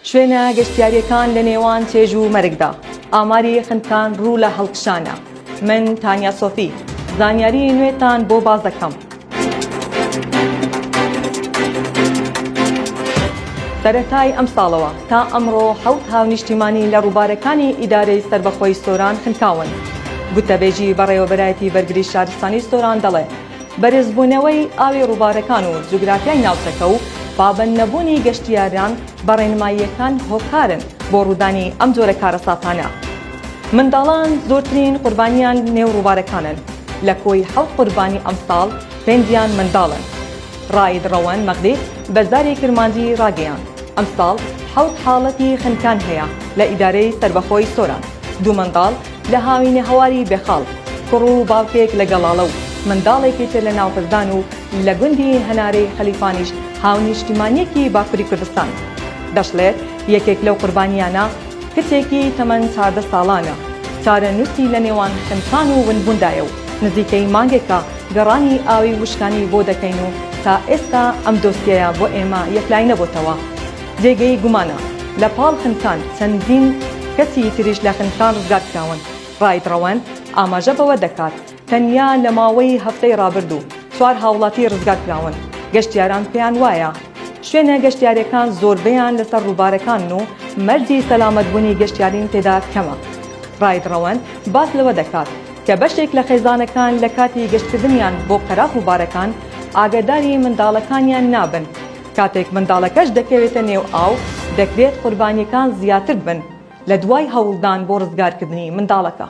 شوێنە گەشتیاریەکان لە نێوان چێژ و مەرگدا ئاماری خندکان ڕوو لە هەڵقشانە. من تانیا سۆفی زانیاری نوێتان بۆ باز دەکەم. سەرەتای ئەم ساڵەوە تا ئەمڕۆ 7 هاونیشتیمانی لە ڕووبارەکانی ئیدارەی سەربەخۆی سۆران خنکاون. گوتەبێژی بەڕێوەبەرایەتی بەرگری شارستانی سۆران دەڵێ بەرزبوونەوەی ئاوی ڕووبارەکان و جوگرافیای ناوچەکە و پابەند نەبوونی گەشتیاران بە ڕێنماییەکان هۆکارن بۆ ڕوودانی ئەم جۆرە کارەساتانە. منداڵان زۆرترین قوربانیان نێو ڕووبارەکانن. لە کۆی 7 قوربانی ئەم ساڵ 5 منداڵن. ڕاید ڕەوەن مەغدی بەزاری کرماندی ڕاگەیان. ئەم ساڵ 7 حاڵەتی خنکان هەیە لە ئیدارەی سەربەخۆی سۆران. 2 منداڵ لە هاوینە هەواری بێخاڵ، کوڕ و باوکێک لە گەڵاڵە و منداڵێکی تر لە ناوپردان و لە گوندی هەنارەی خەلیفانیش هاونیشتیمانیەکی باکووری کوردستان. دەشڵێت یەکێک لەو قوربانیانە کچێکی تەمەن 14 ساڵانە. چارەنووسی لە نێوان خنکان و ونبووندایە و نزیکەی مانگێکە گەڕانی ئاوی وشکانی بۆ دەکەین و تا ئێستا ئەم دۆسیەیە بۆ ئێمە یەکلای نەبووتەوە. جێگەی گومانە لە پاڵ خنکان چەندین کەسی تریش لە خنکان ڕزگار کراون. ڕاید ڕەوەن ئاماژە بەوە دەکات تەنیا لە ماوەی هەفتەی ڕابردوو 4 هاوڵاتی ڕزگار کراون. گەشتیاران پێیان وایە شوێنە گەشتیاریەکان زۆربەیان لەسەر ڕووبارەکان و مەرجی سەلامەتبوونی گەشتیارین تێدا کەمە. ڕاید ڕەوەن باس لەوە دەکات کە بەشێک لە خێزانەکان لە کاتی گەشتکردنیان بۆ قەراغ ڕووبارەکان ئاگاداری منداڵەکانیان نابن. کاتێک منداڵەکەش دەکەوێتە نێو ئاو دەکرێت قوربانیەکان زیاتر بن لە دوای هەوڵدان بۆ ڕزگارکردنی منداڵەکە.